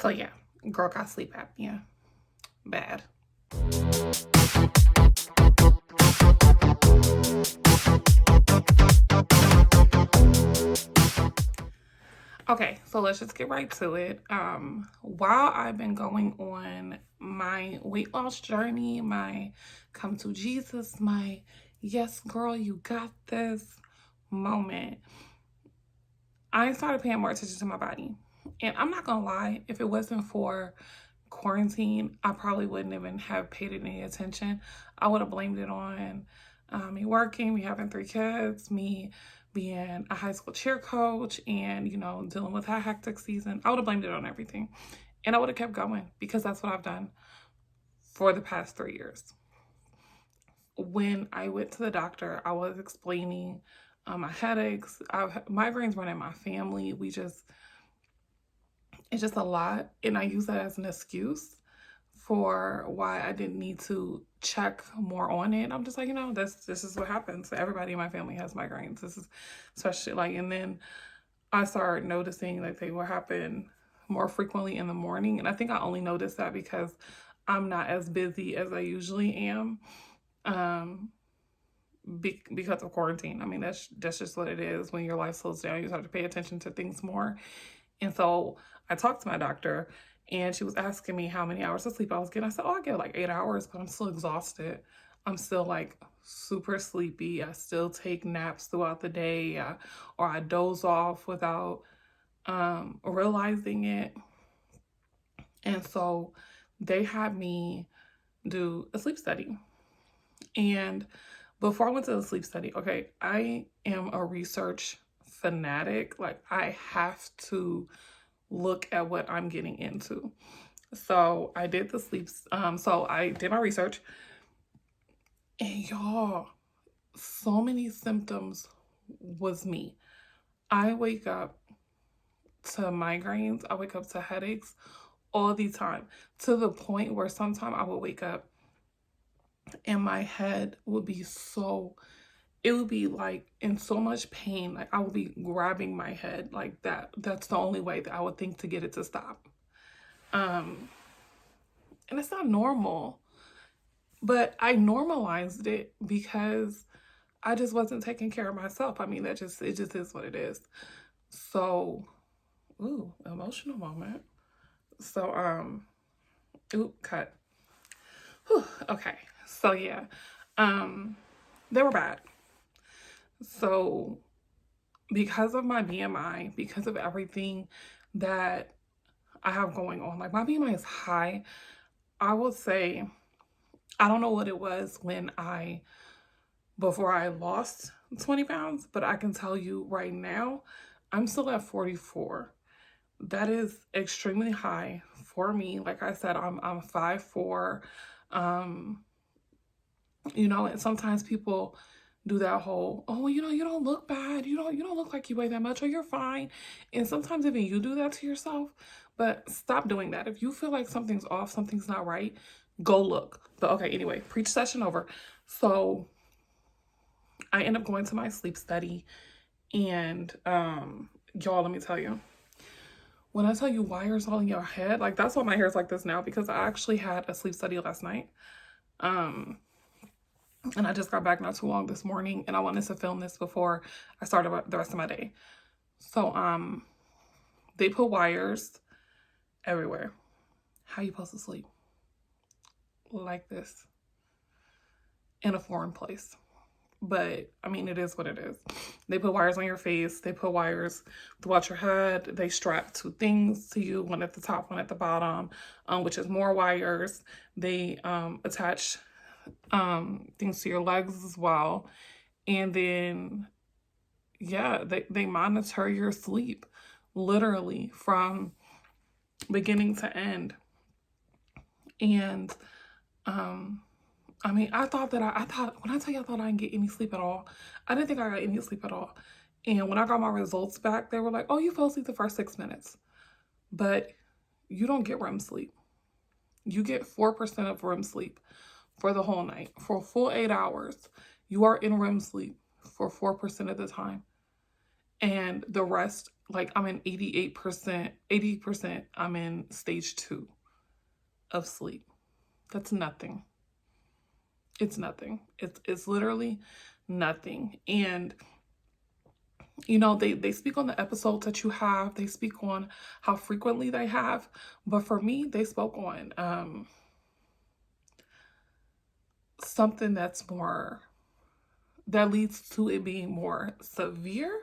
So yeah, girl got sleep apnea. Bad. Okay, so let's just get right to it. While I've been going on my weight loss journey, my come to Jesus, my yes, girl, you got this moment, I started paying more attention to my body. And I'm not gonna lie, if it wasn't for quarantine, I probably wouldn't even have paid it any attention. I would have blamed it on me working, me having 3 kids, me being a high school cheer coach, and dealing with that hectic season. I would have blamed it on everything, and I would have kept going because that's what I've done for the past 3 years. When I went to the doctor, I was explaining my headaches. Migraines run in my family. It's just a lot, and I use that as an excuse for why I didn't need to check more on it. I'm just like, this is what happens. Everybody in my family has migraines. This is especially and then I started noticing that they will happen more frequently in the morning. And I think I only noticed that because I'm not as busy as I usually am. Because of quarantine. I mean, that's just what it is. When your life slows down, you have to pay attention to things more. And so I talked to my doctor, and she was asking me how many hours of sleep I was getting. I said, I get like 8 hours, but I'm still exhausted. I'm still like super sleepy. I still take naps throughout the day, or I doze off without realizing it. And so they had me do a sleep study. And before I went to the sleep study, okay, I am a research fanatic. Like, I have to look at what I'm getting into. So I did the so I did my research, and y'all, so many symptoms was me. I wake up to migraines. I wake up to headaches all the time, to the point where sometimes I would wake up and my head would be it would be like in so much pain. Like, I would be grabbing my head like that. That's the only way that I would think to get it to stop. And it's not normal, but I normalized it because I just wasn't taking care of myself. I mean, it just is what it is. So, emotional moment. So, cut. Whew, okay. So yeah, they were bad. So because of my BMI, because of everything that I have going on, like, my BMI is high. I will say, I don't know what it was before I lost 20 pounds, but I can tell you right now, I'm still at 44. That is extremely high for me. Like I said, I'm 5'4". And sometimes people do that whole, you don't look bad. You don't look like you weigh that much, or you're fine. And sometimes even you do that to yourself, but stop doing that. If you feel like something's off, something's not right, go look. But okay, anyway, preach session over. So I end up going to my sleep study, and y'all, let me tell you, when I tell you wires all in your head, like, that's why my hair is like this now, because I actually had a sleep study last night. And I just got back not too long this morning, and I wanted to film this before I started the rest of my day. So, they put wires everywhere. How you supposed to sleep? Like this. In a foreign place. But, I mean, it is what it is. They put wires on your face. They put wires throughout your head. They strap 2 things to you, one at the top, one at the bottom, which is more wires. They attach things to your legs as well. And then, yeah, they monitor your sleep, literally, from beginning to end. And, I mean, I thought when I tell you I thought I didn't get any sleep at all, I didn't think I got any sleep at all. And when I got my results back, they were like, oh, you fell asleep the first 6 minutes. But you don't get REM sleep. You get 4% of REM sleep for the whole night. For a full 8 hours, you are in REM sleep for 4% of the time. And the rest Like I'm in 88%, 80%, I'm in stage 2 of sleep. That's nothing. It's nothing. It's literally nothing. And you know, they speak on the episodes that you have, they speak on how frequently they have, but for me, they spoke on something that's more, that leads to it being more severe.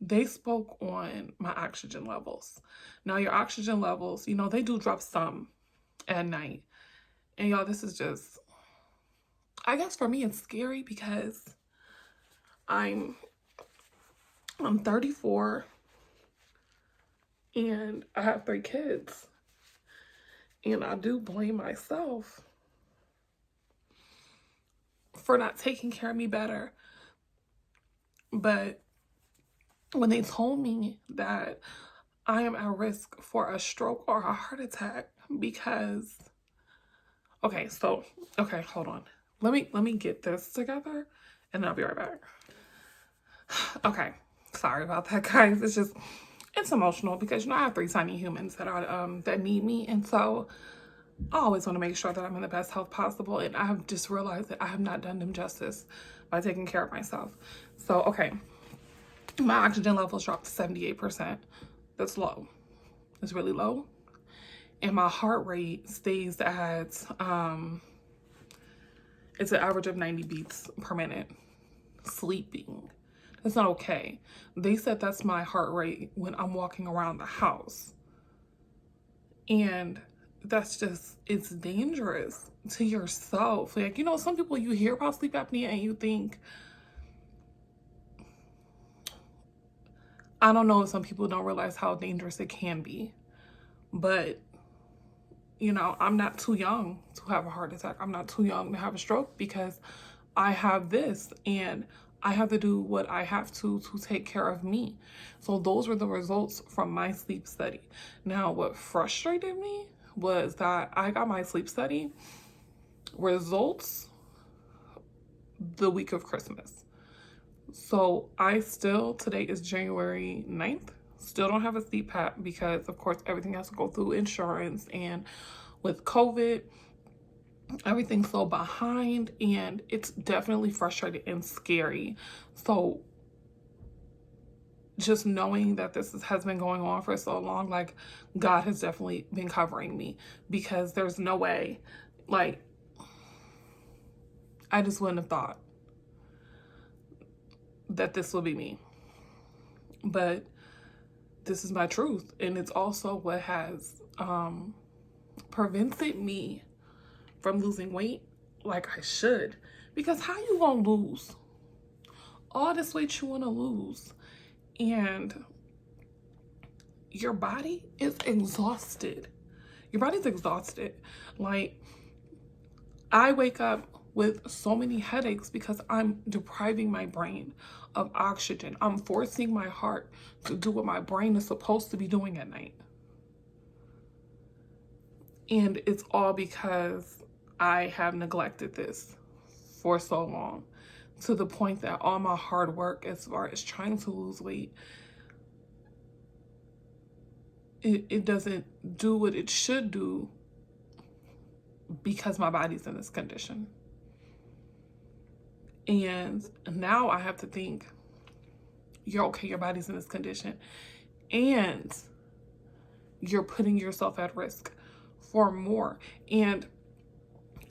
They spoke on my oxygen levels. Now, your oxygen levels, you know, they do drop some at night. And y'all, this is just, I guess for me, it's scary because I'm 34 and I have 3 kids. And I do blame myself for not taking care of me better. But when they told me that I am at risk for a stroke or a heart attack because, okay, hold on. Let me get this together and then I'll be right back. Okay, sorry about that, guys. It's emotional because, you know, I have 3 tiny humans that are that need me, and so I always want to make sure that I'm in the best health possible, and I have just realized that I have not done them justice by taking care of myself. So, okay, my oxygen levels dropped to 78%. That's low. It's really low. And my heart rate stays at, it's an average of 90 beats per minute. Sleeping. That's not okay. They said that's my heart rate when I'm walking around the house. And that's just, it's dangerous to yourself. Like, you know, some people, you hear about sleep apnea and you think, I don't know if some people don't realize how dangerous it can be. But, you know, I'm not too young to have a heart attack. I'm not too young to have a stroke because I have this and I have to do what I have to take care of me. So those were the results from my sleep study. Now, what frustrated me was that I got my sleep study results the week of Christmas. So I still, today is January 9th, still don't have a CPAP because, of course, everything has to go through insurance. And with COVID, everything's so behind, and it's definitely frustrating and scary. So just knowing that this has been going on for so long, like, God has definitely been covering me, because there's no way, like, I just wouldn't have thought that this would be me. But this is my truth, and it's also what has prevented me from losing weight like I should. Because how you gonna lose all this weight you want to lose and your body is exhausted? Your body's exhausted. Like, I wake up with so many headaches because I'm depriving my brain of oxygen. I'm forcing my heart to do what my brain is supposed to be doing at night. And it's all because I have neglected this for so long, to the point that all my hard work as far as trying to lose weight, it doesn't do what it should do because my body's in this condition. And now I have to think, you're okay, your body's in this condition, and you're putting yourself at risk for more. And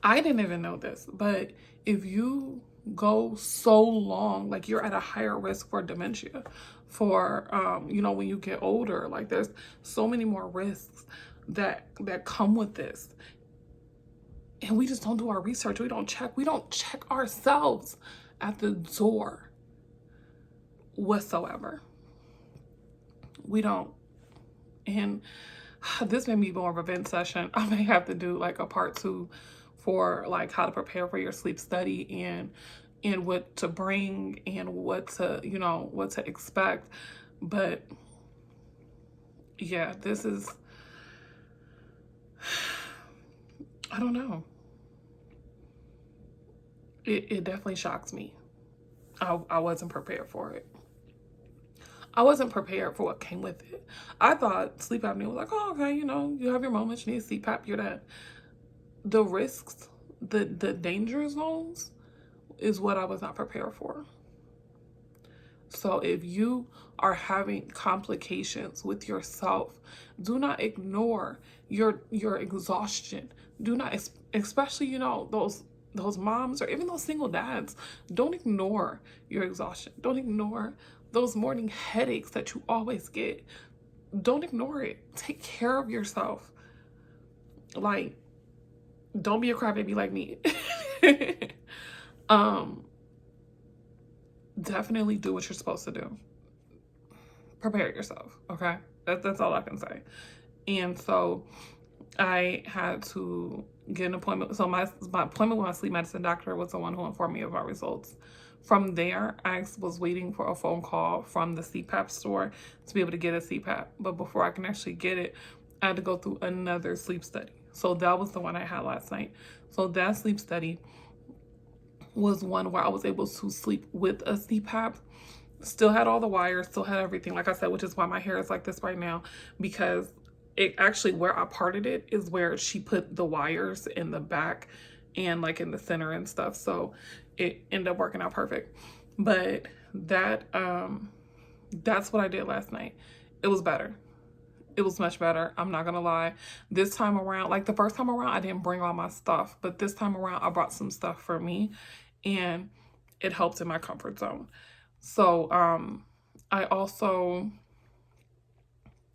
I didn't even know this, but if you go so long, like, you're at a higher risk for dementia, for you know, when you get older. Like, there's so many more risks that come with this, and we just don't do our research. We don't check ourselves at the door whatsoever. We don't. And this may be more of a vent session. I may have to do like a part 2 for like how to prepare for your sleep study, and what to bring and what to, you know, what to expect. But yeah, this is, I don't know. It definitely shocks me. I wasn't prepared for it. I wasn't prepared for what came with it. I thought sleep apnea was like, oh, okay, you know, you have your moments, you need CPAP, you're dead. The risks, the danger zones is what I was not prepared for. So if you are having complications with yourself, do not ignore your exhaustion. Do not, especially, you know, those moms or even those single dads, don't ignore your exhaustion. Don't ignore those morning headaches that you always get. Don't ignore it. Take care of yourself. Like, don't be a crybaby like me. Definitely do what you're supposed to do. Prepare yourself, okay? That's all I can say. And so I had to get an appointment. So my appointment with my sleep medicine doctor was the one who informed me of our results. From there, I was waiting for a phone call from the CPAP store to be able to get a CPAP. But before I can actually get it, I had to go through another sleep study. So that was the one I had last night. So that sleep study was one where I was able to sleep with a CPAP. Still had all the wires, still had everything, like I said, which is why my hair is like this right now, because it actually, where I parted it is where she put the wires in the back and like in the center and stuff. So it ended up working out perfect. But that's what I did last night. It was better. It was much better. I'm not gonna lie. This time around, like the first time around, I didn't bring all my stuff, but this time around, I brought some stuff for me, and it helped in my comfort zone. So I also,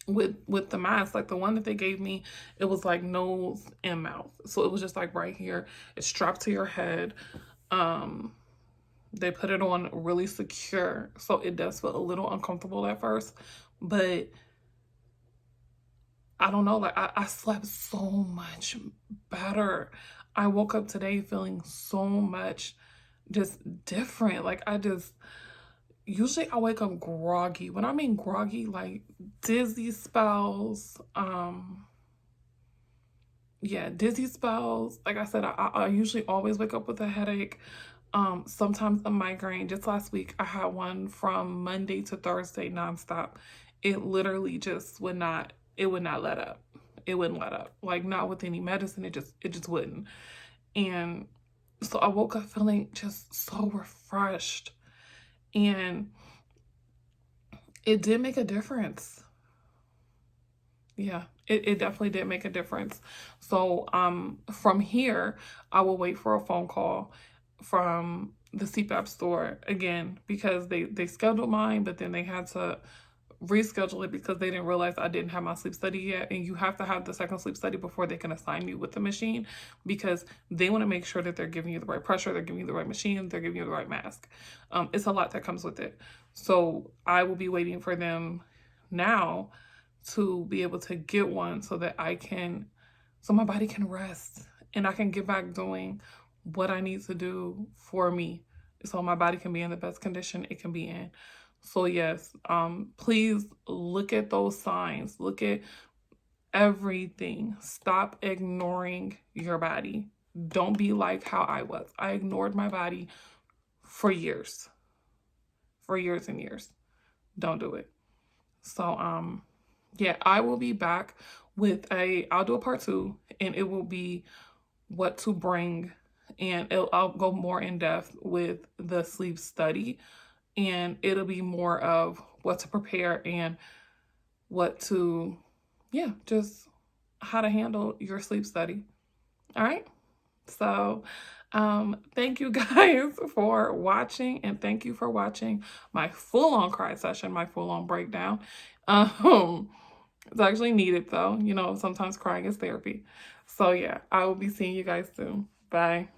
with the mask, like the one that they gave me, it was like nose and mouth. So it was just like right here. It's strapped to your head. They put it on really secure. So it does feel a little uncomfortable at first, but I don't know, like I slept so much better. I woke up today feeling so much just different. Like usually I wake up groggy. When I mean groggy, like dizzy spells, yeah, dizzy spells. Like I said, I usually always wake up with a headache. Sometimes a migraine. Just last week, I had one from Monday to Thursday nonstop. It literally just would not let up. It wouldn't let up. Like not with any medicine, it just wouldn't. And so I woke up feeling just so refreshed. And it did make a difference. Yeah, it definitely did make a difference. So from here, I will wait for a phone call from the CPAP store again, because they scheduled mine, but then they had to reschedule it because they didn't realize I didn't have my sleep study yet. And you have to have the second sleep study before they can assign you with the machine, because they want to make sure that they're giving you the right pressure, they're giving you the right machine, they're giving you the right mask. It's a lot that comes with it. So I will be waiting for them now to be able to get one so that so my body can rest and I can get back doing what I need to do for me, so my body can be in the best condition it can be in. So yes, please look at those signs, look at everything. Stop ignoring your body. Don't be like how I was. I ignored my body for years and years. Don't do it. So yeah, I will be back with I'll do a part 2, and it will be what to bring, and I'll go more in depth with the sleep study, and it'll be more of what to prepare and what to, yeah, just how to handle your sleep study. All right. So thank you guys for watching, and thank you for watching my full-on cry session, my full-on breakdown. It's actually needed though. You know, sometimes crying is therapy. So yeah, I will be seeing you guys soon. Bye.